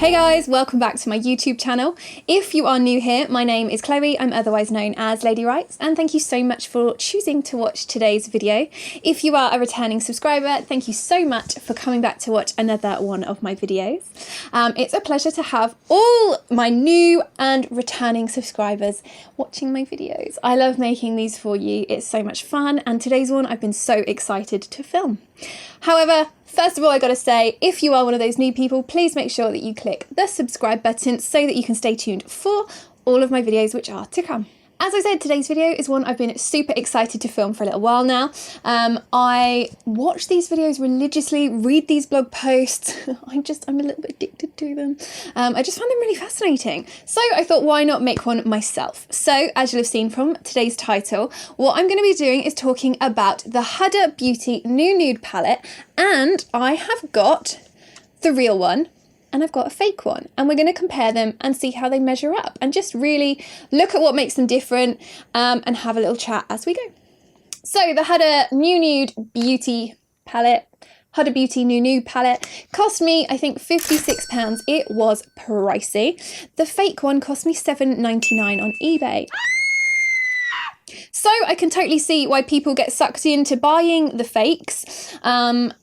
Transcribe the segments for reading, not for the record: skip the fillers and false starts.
Hey guys, welcome back to my YouTube channel. If you are new here, my name is Chloe, I'm otherwise known as Lady Writes, and thank you so much for choosing to watch today's video. If you are a returning subscriber, thank you so much for coming back to watch another one of my videos. It's a pleasure to have all my new and returning subscribers watching my videos. I love making these for you, it's so much fun, and today's one I've been so excited to film. However, first of all, I gotta say, if you are one of those new people, please make sure that you click the subscribe button so that you can stay tuned for all of my videos which are to come. As I said, today's video is one I've been super excited to film for a little while now. I watch these videos religiously, read these blog posts. I'm a little bit addicted to them. I just found them really fascinating. So I thought, why not make one myself? So as you'll have seen from today's title, what I'm going to be doing is talking about the Huda Beauty Nude palette, and I have got the real one and I've got a fake one, and we're going to compare them and see how they measure up and just really look at what makes them different and have a little chat as we go. So the Huda Nude Beauty palette, Huda Beauty Nude palette cost me, I think, £56. It was pricey. The fake one cost me £7.99 on eBay. So I can totally see why people get sucked into buying the fakes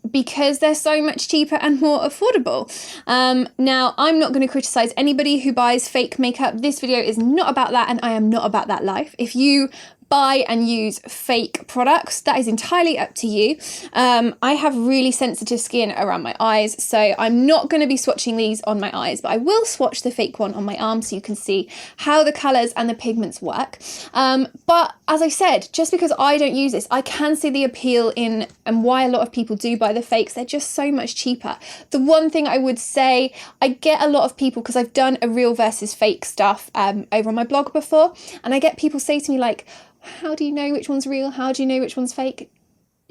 because they're so much cheaper and more affordable. Now, I'm not going to criticize anybody who buys fake makeup. This video is not about that, and I am not about that life. If you buy and use fake products, that is entirely up to you. I have really sensitive skin around my eyes, so I'm not going to be swatching these on my eyes, but I will swatch the fake one on my arm so you can see how the colours and the pigments work. But as I said, just because I don't use this, I can see the appeal in and why a lot of people do buy the fakes. They're just so much cheaper. The one thing I would say, I get a lot of people, because I've done a real versus fake stuff over on my blog before, and I get people say to me like, how do you know which one's real? How do you know which one's fake?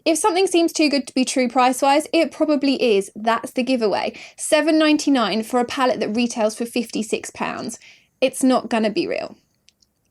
If something seems too good to be true price-wise, it probably is. That's the giveaway. £7.99 for a palette that retails for £56. It's not gonna be real.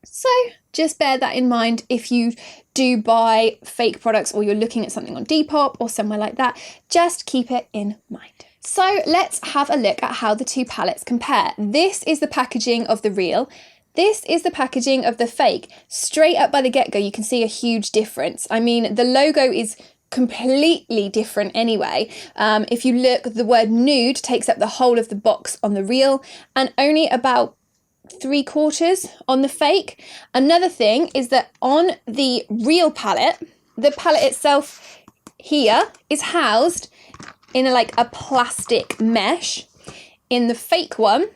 So just bear that in mind if you do buy fake products or you're looking at something on Depop or somewhere like that. Just keep it in mind. So let's have a look at how the two palettes compare. This is the packaging of the real. This is the packaging of the fake. Straight up by the get-go, you can see a huge difference. I mean, the logo is completely different anyway. If you look, the word nude takes up the whole of the box on the real and only about 3/4 on the fake. Another thing is that on the real palette, the palette itself here is housed in a plastic mesh. In the fake one,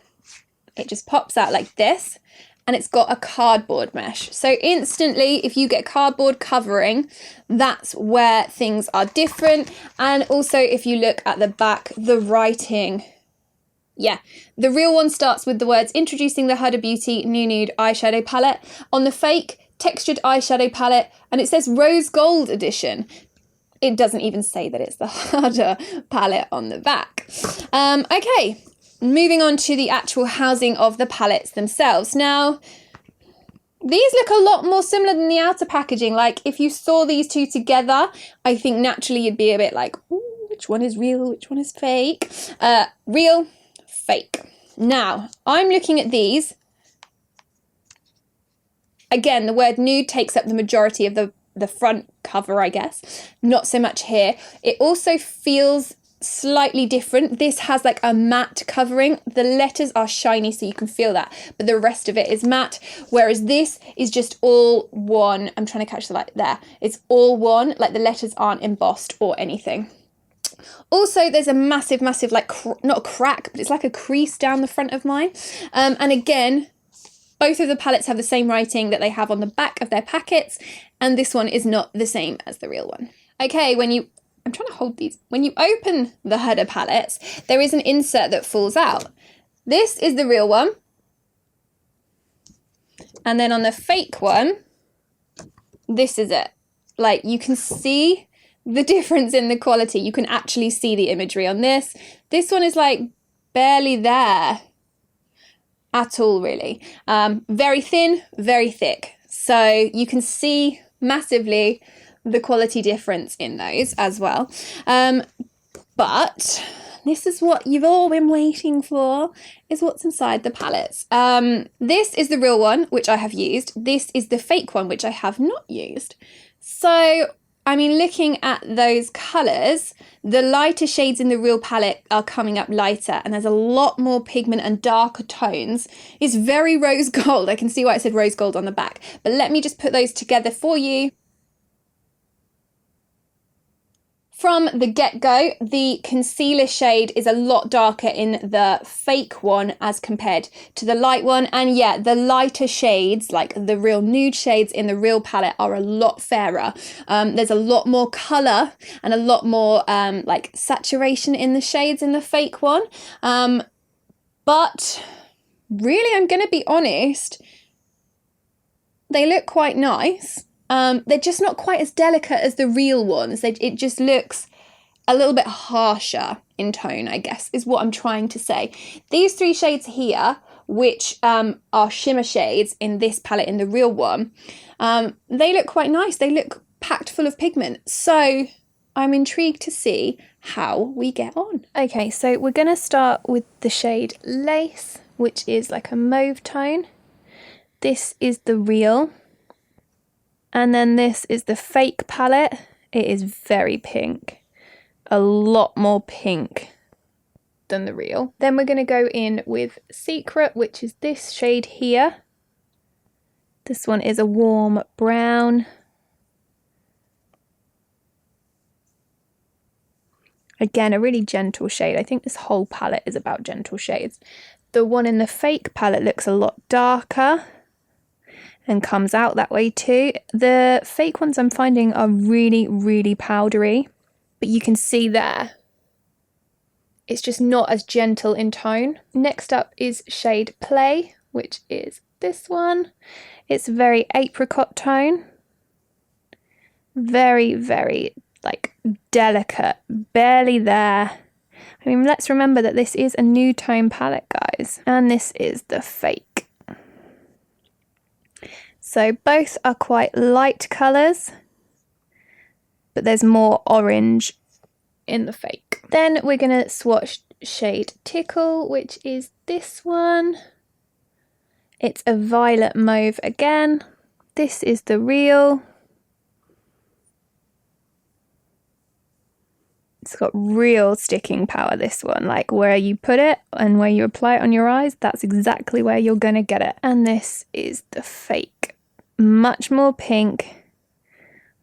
it just pops out like this, and it's got a cardboard mesh. So instantly, if you get cardboard covering, that's where things are different. And also, if you look at the back, the writing, yeah, the real one starts with the words introducing the Huda Beauty Nude eyeshadow palette. On the fake, textured eyeshadow palette, and it says rose gold edition. It doesn't even say that it's the Huda palette on the back. Okay. Moving on to the actual housing of the palettes themselves. Now, these look a lot more similar than the outer packaging. Like, if you saw these two together, I think naturally you'd be a bit like, ooh, which one is real, which one is fake? Real, fake. Now, I'm looking at these. Again, the word nude takes up the majority of the front cover, I guess. Not so much here. It also feels slightly different. This has like a matte covering. The letters are shiny, so you can feel that, but the rest of it is matte, whereas this is just all one. I'm trying to catch the light there. It's all one, like the letters aren't embossed or anything. Also, there's a massive not a crack, but it's like a crease down the front of mine. And again, both of the palettes have the same writing that they have on the back of their packets, and this one is not the same as the real one. Okay, I'm trying to hold these. When you open the Huda palettes, there is an insert that falls out. This is the real one. And then on the fake one, this is it. Like, you can see the difference in the quality. You can actually see the imagery on this. This one is like barely there at all, really. Very thin, very thick. So you can see massively the quality difference in those as well. But this is what you've all been waiting for, is what's inside the palettes. This is the real one, which I have used. This is the fake one, which I have not used. So, I mean, looking at those colours, the lighter shades in the real palette are coming up lighter, and there's a lot more pigment and darker tones. It's very rose gold. I can see why it said rose gold on the back. But let me just put those together for you. From the get-go, the concealer shade is a lot darker in the fake one as compared to the light one. And yeah, the lighter shades, like the real nude shades in the real palette, are a lot fairer. There's a lot more colour and a lot more like saturation in the shades in the fake one. But really, I'm going to be honest, they look quite nice. They're just not quite as delicate as the real ones. It just looks a little bit harsher in tone, I guess, is what I'm trying to say. These three shades here, which are shimmer shades in this palette, in the real one, they look quite nice. They look packed full of pigment. So I'm intrigued to see how we get on. Okay, so we're going to start with the shade Lace, which is like a mauve tone. This is the real. And then this is the fake palette. It is very pink. A lot more pink than the real. Then we're going to go in with Secret, which is this shade here. This one is a warm brown. Again, a really gentle shade. I think this whole palette is about gentle shades. The one in the fake palette looks a lot darker and comes out that way too. The fake ones I'm finding are really, really powdery, but you can see there, it's just not as gentle in tone. Next up is shade Play, which is this one. It's a very apricot tone. Very, very like delicate, barely there. I mean, let's remember that this is a nude tone palette, guys, and this is the fake. So both are quite light colours, but there's more orange in the fake. Then we're going to swatch shade Tickle, which is this one. It's a violet mauve again. This is the real. It's got real sticking power, this one. Like where you put it and where you apply it on your eyes, that's exactly where you're going to get it. And this is the fake. Much more pink,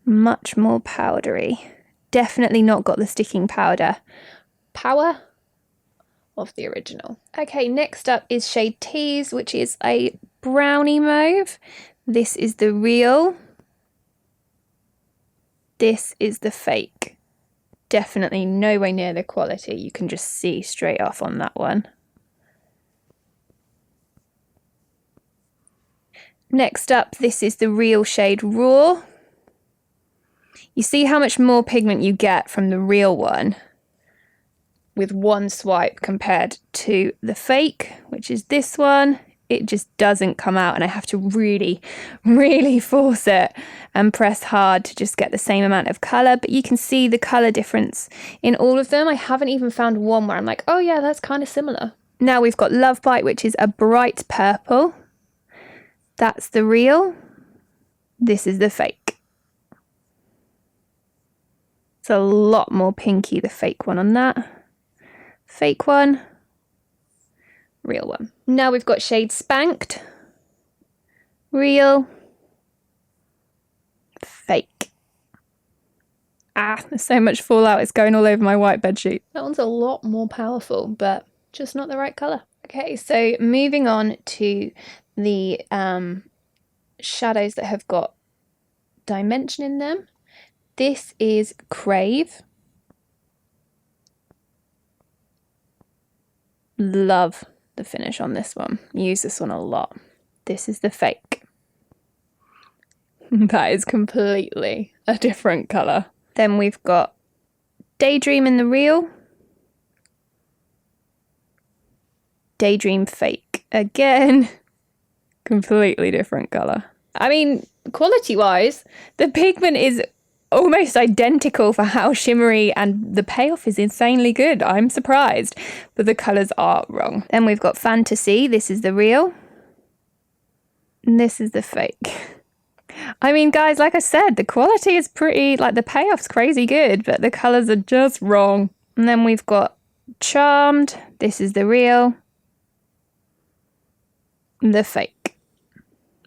much more powdery. Definitely not got the sticking powder power of the original. Okay, next up is shade Tease, which is a brownie mauve. This is the real. This is the fake. Definitely nowhere near the quality. You can just see straight off on that one. Next up, this is the real shade Raw. You see how much more pigment you get from the real one with one swipe compared to the fake, which is this one. It just doesn't come out, and I have to really, really force it and press hard to just get the same amount of colour. But you can see the colour difference in all of them. I haven't even found one where I'm like, oh yeah, that's kind of similar. Now we've got Love Bite, which is a bright purple. That's the real. This is the fake. It's a lot more pinky, the fake one on that. Fake one. Real one. Now we've got shade Spanked. Real. Fake. Ah, there's so much fallout. It's going all over my white bedsheet. That one's a lot more powerful, but just not the right colour. Okay, so moving on to the shadows that have got dimension in them. This is Crave. Love the finish on this one. Use this one a lot. This is the fake. That is completely a different colour. Then we've got Daydream in the real. Daydream fake. Again, completely different colour. I mean, quality-wise, the pigment is almost identical for how shimmery, and the payoff is insanely good. I'm surprised, but the colours are wrong. Then we've got Fantasy. This is the real. And this is the fake. I mean, guys, like I said, the quality is pretty, like the payoff's crazy good, but the colours are just wrong. And then we've got Charmed. This is the real. And the fake.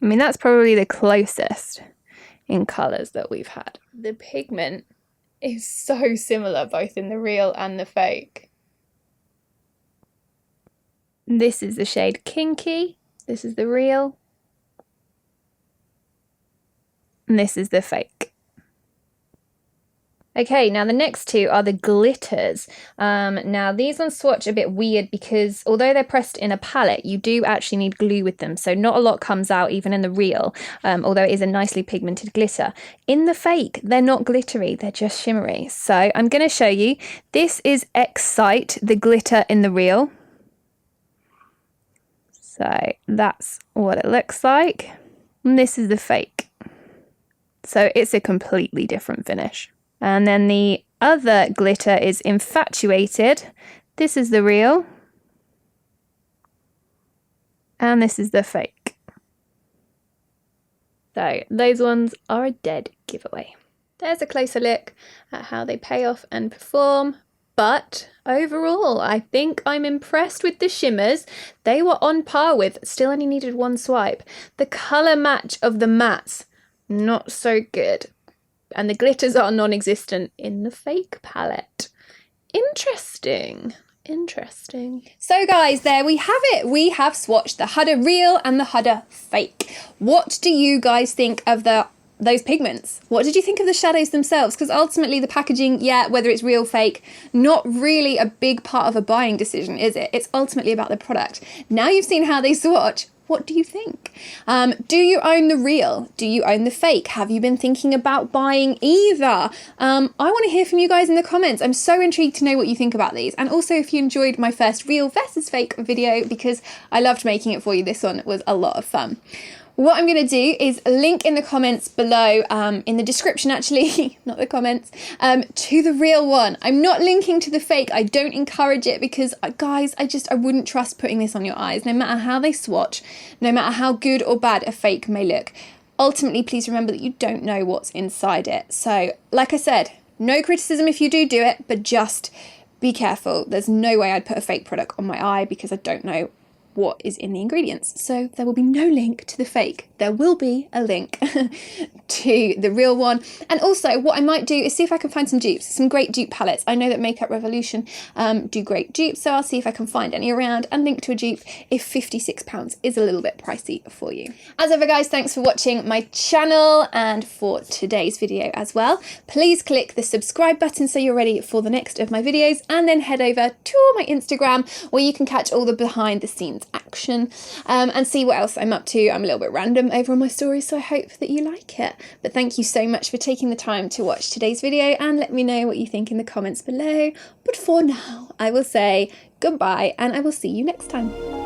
I mean, that's probably the closest in colours that we've had. The pigment is so similar, both in the real and the fake. This is the shade Kinky. This is the real. And this is the fake. Okay, now the next two are the glitters. Now these ones swatch a bit weird because although they're pressed in a palette, you do actually need glue with them. So not a lot comes out even in the real, although it is a nicely pigmented glitter. In the fake, they're not glittery, they're just shimmery. So I'm going to show you. This is Excite, the glitter in the real. So that's what it looks like. And this is the fake. So it's a completely different finish. And then the other glitter is Infatuated. This is the real. And this is the fake. So those ones are a dead giveaway. There's a closer look at how they pay off and perform. But overall, I think I'm impressed with the shimmers. They were on par with, still only needed one swipe. The colour match of the mattes, not so good. And the glitters are non-existent in the fake palette. Interesting. So guys, there we have it. We have swatched the Huda Real and the Huda Fake. What do you guys think of those pigments? What did you think of the shadows themselves? Because ultimately the packaging, yeah, whether it's real, fake, not really a big part of a buying decision, is it? It's ultimately about the product. Now you've seen how they swatch. What do you think? Do you own the real? Do you own the fake? Have you been thinking about buying either? I want to hear from you guys in the comments. I'm so intrigued to know what you think about these. And also if you enjoyed my first real versus fake video, because I loved making it for you. This one was a lot of fun. What I'm going to do is link in the comments below, in the description actually, not the comments, to the real one. I'm not linking to the fake. I don't encourage it because, guys, I wouldn't trust putting this on your eyes, no matter how they swatch, no matter how good or bad a fake may look. Ultimately, please remember that you don't know what's inside it. So, like I said, no criticism if you do it, but just be careful. There's no way I'd put a fake product on my eye because I don't know what is in the ingredients. So there will be no link to the fake. There will be a link to the real one. And also what I might do is see if I can find some dupes, some great dupe palettes. I know that Makeup Revolution do great dupes, so I'll see if I can find any around and link to a dupe if £56 is a little bit pricey for you. As ever guys, thanks for watching my channel and for today's video as well. Please click the subscribe button so you're ready for the next of my videos, and then head over to my Instagram where you can catch all the behind the scenes action and see what else I'm up to. I'm a little bit random over on my stories, so I hope that you like it. But thank you so much for taking the time to watch today's video, and let me know what you think in the comments below. But for now, I will say goodbye, and I will see you next time.